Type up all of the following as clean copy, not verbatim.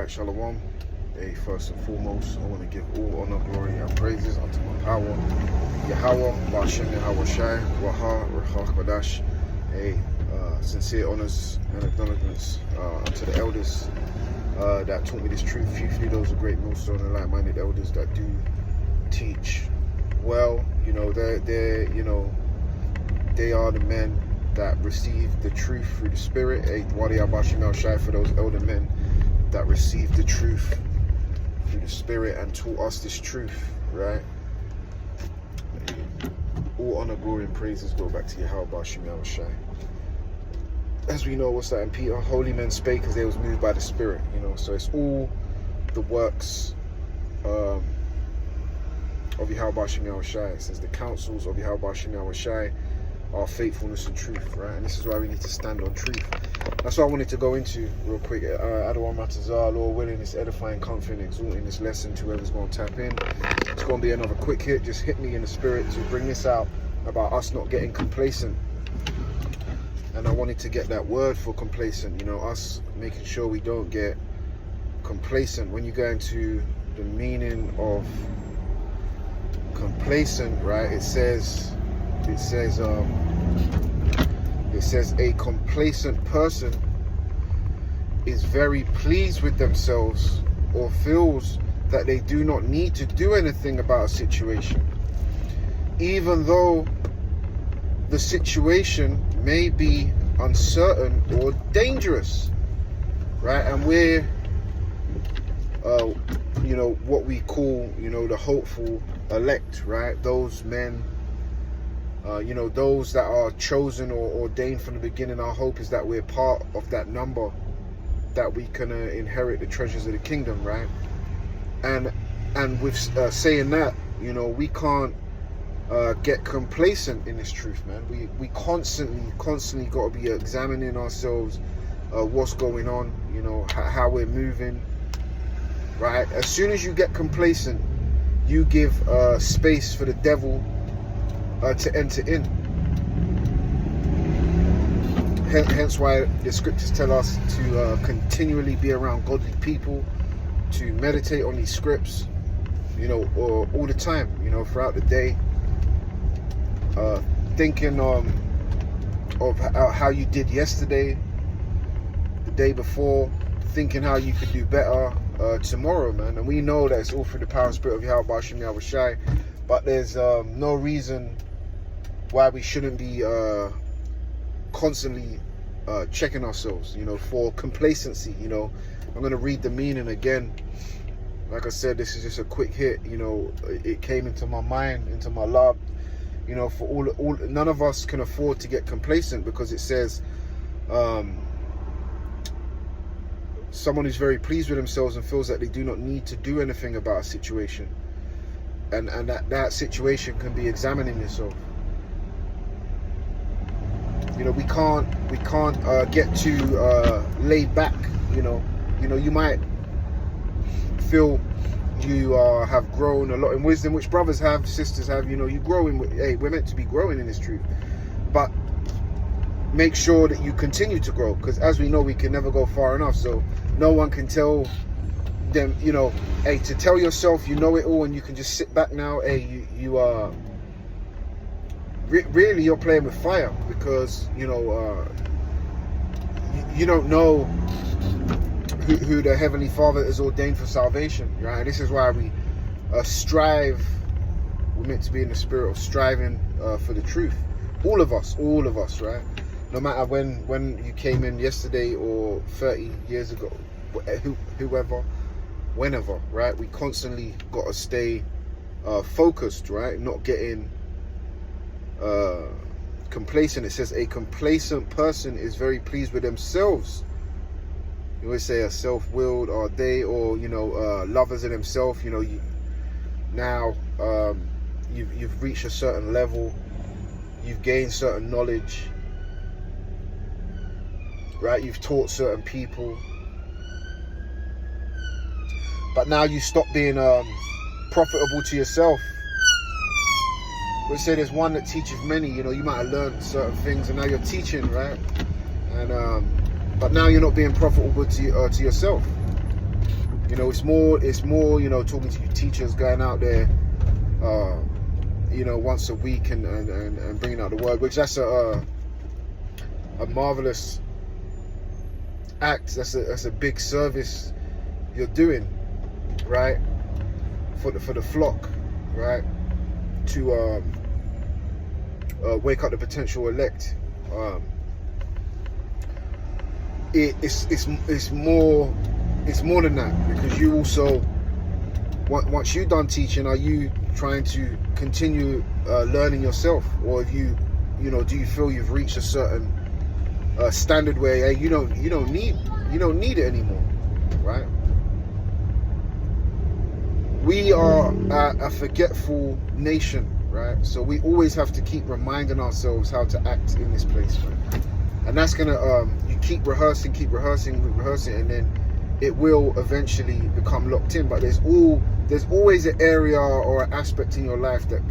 Alright, Shalom. Hey, first and foremost, I want to give all honor, glory, and praises unto my power, Yahweh, Ba'ashem Yahweh Shai, Waha, Rechach Badash. Hey, sincere honors and acknowledgements unto the elders that taught me this truth. Chiefly those are great millstone and like-minded elders that do teach well. You know, they are the men that receive the truth through the Spirit. Hey, Wadi Ba'ashem Yahweh Shai for those elder men that received the truth through the Spirit and taught us this truth, right? All honor, glory, and praises go back to Yahweh Ba'ashem Yahweh Shai. As we know, what's that in Peter? Holy men spake as they was moved by the Spirit, you know. So it's all the works of Yahweh Ba'ashem Yahweh Shai. It says the counsels of Yahweh Ba'ashem Yahweh Shai are faithfulness and truth, right? And this is why we need to stand on truth. That's what I wanted to go into real quick. Adawan Matazar, Lord willing, it's edifying, comforting, exalting this lesson to whoever's going to tap in. It's going to be another quick hit. Just hit me in the spirit to bring this out about us not getting complacent. And I wanted to get that word for complacent, you know, us making sure we don't get complacent. When you go into the meaning of complacent, right, it says a complacent person is very pleased with themselves or feels that they do not need to do anything about a situation, even though the situation may be uncertain or dangerous, right? And we're you know, what we call, you know, the hopeful elect, right? Those men, you know, those that are chosen or ordained from the beginning. Our hope is that we're part of that number, that we can inherit the treasures of the kingdom, right? And with saying that, you know, we can't get complacent in this truth, man. We constantly got to be examining ourselves, what's going on, you know, how we're moving, right? As soon as you get complacent, you give space for the devil to enter in. Hence why the scriptures tell us to continually be around godly people, to meditate on these scripts, you know, all the time, you know, throughout the day, thinking of how you did yesterday, the day before, thinking how you could do better tomorrow, man. And we know that it's all through the power and spirit of Yahweh Ba'ashem Yahweh Shai, but there's no reason why we shouldn't be constantly checking ourselves, you know, for complacency. You know, I'm going to read the meaning again. Like I said, this is just a quick hit, you know. It came into my mind, into my love, you know. For all none of us can afford to get complacent, because it says someone who's very pleased with themselves and feels that they do not need to do anything about a situation, and that situation can be examining yourself. You know, we can't get too laid back. You know, you might feel you have grown a lot in wisdom, which brothers have, sisters have. You know, you grow in. Hey, we're meant to be growing in this truth, but make sure that you continue to grow, because as we know, we can never go far enough. So no one can tell them, you know, hey, to tell yourself you know it all and you can just sit back now. Hey, you are really, you're playing with fire, because you know you don't know who the Heavenly Father is ordained for salvation, right? And this is why we strive. We're meant to be in the spirit of striving for the truth. All of us, right? No matter when you came in yesterday or 30 years ago, whoever, whenever, right? We constantly got to stay focused, right? Not getting complacent. It says a complacent person is very pleased with themselves. You always say a self-willed, or they, or you know, lovers of themselves. You know, you've reached a certain level, you've gained certain knowledge, right? You've taught certain people, but now you stop being profitable to yourself. We say there's one that teaches many. You know, you might have learned certain things and now you're teaching, right? And but now you're not being profitable to yourself. it's more, talking to teachers, going out there, once a week and bringing out the word, which that's a marvelous act. That's a big service you're doing, right, for the flock, right, to wake up the potential elect. It's more than that, because you also, once you're done teaching, are you trying to continue learning yourself, or if do you feel you've reached a certain standard where you don't need it anymore, right? We are a forgetful nation, right? So we always have to keep reminding ourselves how to act in this place, right? And that's gonna you keep rehearsing, and then it will eventually become locked in. But there's always an area or an aspect in your life that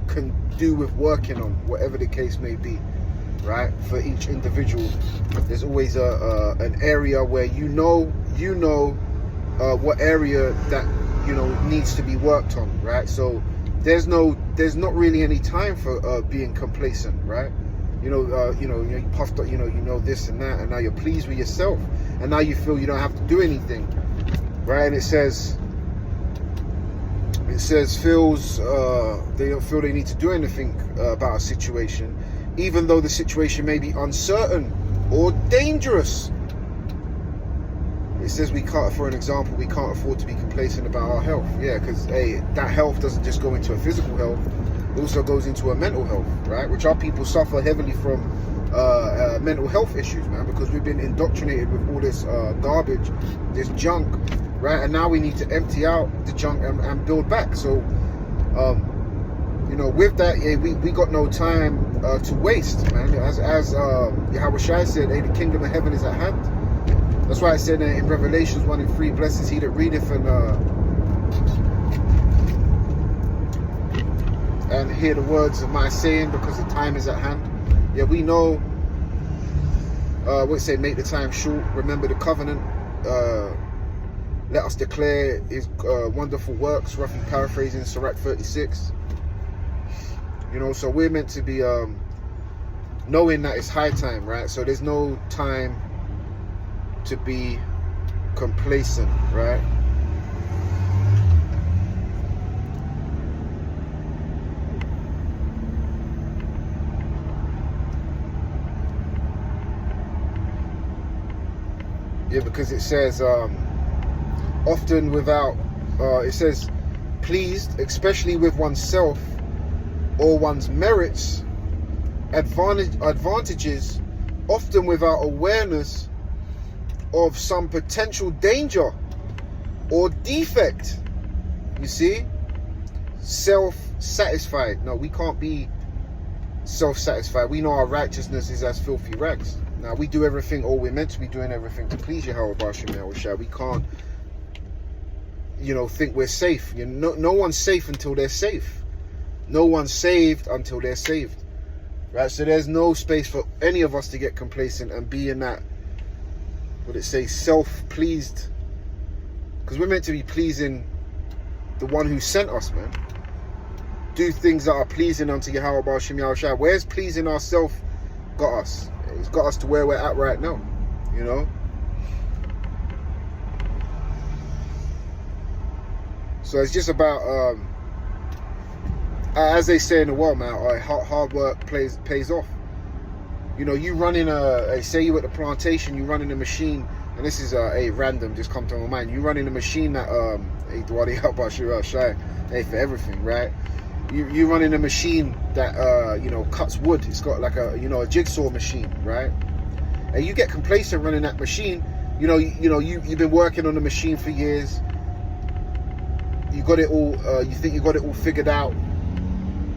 can do with working on, whatever the case may be, right? For each individual, there's always an area where what area that needs to be worked on, right? So there's not really any time for being complacent, right? You puffed up, this and that, and now you're pleased with yourself, and now you feel you don't have to do anything, right? And it says they don't feel they need to do anything about a situation, even though the situation may be uncertain or dangerous. It says for an example, we can't afford to be complacent about our health. Yeah, because that health doesn't just go into a physical health. It also goes into a mental health, right? Which our people suffer heavily from mental health issues, man, because we've been indoctrinated with all this garbage, this junk, right? And now we need to empty out the junk and build back. So, with that, we got no time to waste, man. As Yahweh Shai said, the kingdom of heaven is at hand. That's why I said in Revelations 1:3, blessed is he that readeth and hear the words of my saying, because the time is at hand. Yeah, we know what it say, make the time short, remember the covenant, let us declare his wonderful works, roughly paraphrasing Sirach 36. So we're meant to be knowing that it's high time, right? So there's no time to be complacent, right? Yeah, because it says often without it says pleased, especially with oneself or one's merits, advantages, often without awareness of some potential danger or defect. You see, self-satisfied. No, we can't be self-satisfied. We know our righteousness is as filthy rags. Now we do everything, or we're meant to be doing everything to please Yahweh Bashim Yahushua. We can't, think we're safe. No one's safe until they're safe. No one's saved until they're saved, right? So there's no space for any of us to get complacent and be in that, what it say, self-pleased, because we're meant to be pleasing the one who sent us, man. Do things that are pleasing unto Yahweh Bashim Yahushua. Where's pleasing ourselves got us? It's got us to where we're at right now, So it's just about, as they say in the world, man, hard work pays off. You running say you at the plantation, you running a machine, and this is random, just come to my mind. You running a machine that for everything, right? You running a machine that cuts wood. It's got like a jigsaw machine, right? And you get complacent running that machine. You've been working on the machine for years. You got it all. You think you got it all figured out.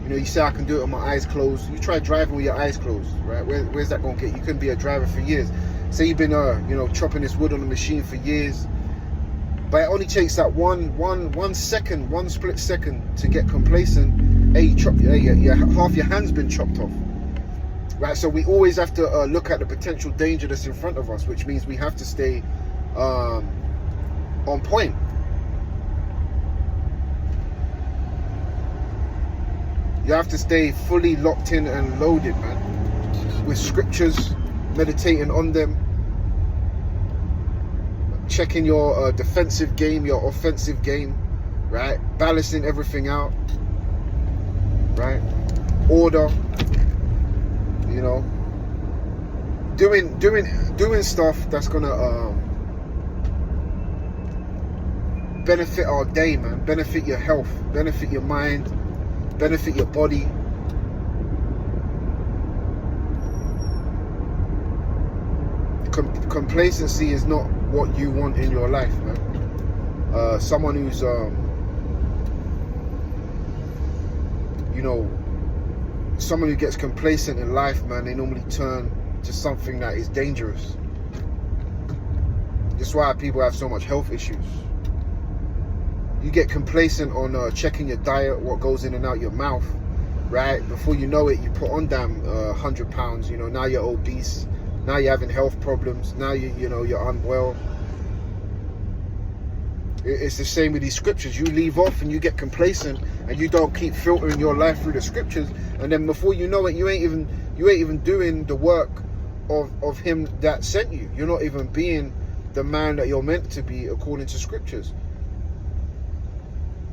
You say I can do it with my eyes closed. You try driving with your eyes closed, right? Where's that going to get you? You couldn't be a driver for years. Say you've been chopping this wood on the machine for years, but it only takes that one second, one split second to get complacent. Half your hand's been chopped off, right? So we always have to look at the potential danger that's in front of us, which means we have to stay on point. You have to stay fully locked in and loaded, man, with scriptures, meditating on them, checking your defensive game, your offensive game, right? Balancing everything out, right? Order, you know, doing stuff that's gonna benefit our day, man. Benefit your health, benefit your mind, benefit your body. Complacency is not what you want in your life, man. Someone who's you know, someone who gets complacent in life, man, they normally turn to something that is dangerous. That's why people have so much health issues. You get complacent on checking your diet, what goes in and out your mouth, right? Before you know it, you put on damn 100 pounds. You know, now you're obese. Now you're having health problems. Now you know you're unwell. It's the same with these scriptures. You leave off and you get complacent, and you don't keep filtering your life through the scriptures, and then before you know it, you ain't even doing the work of him that sent you. You're not even being the man that you're meant to be according to scriptures.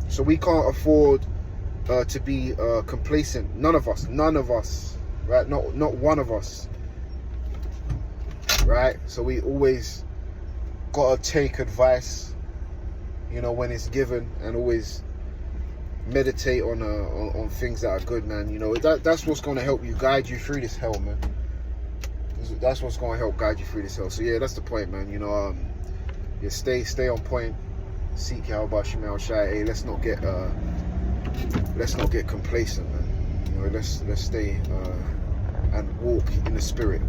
So we can't afford to be complacent. None of us, right? Not one of us, right? So we always gotta take advice, you know, when it's given, and always meditate on things that are good, man. You know, that's what's gonna help you, guide you through this hell, man. That's what's gonna help guide you through this hell. So yeah, that's the point, man. You know, yeah, stay on point. Seek Yahweh Shemel Shai. Hey, let's not get complacent, man. You know, let's stay and walk in the spirit.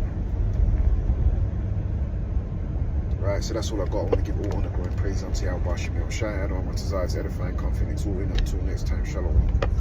Right, so that's all I got. I want to give all honor, glory, and praise unto Yahweh Shemel Shai. I don't want to desire to edify and comfort, exalting. Until next time, shalom.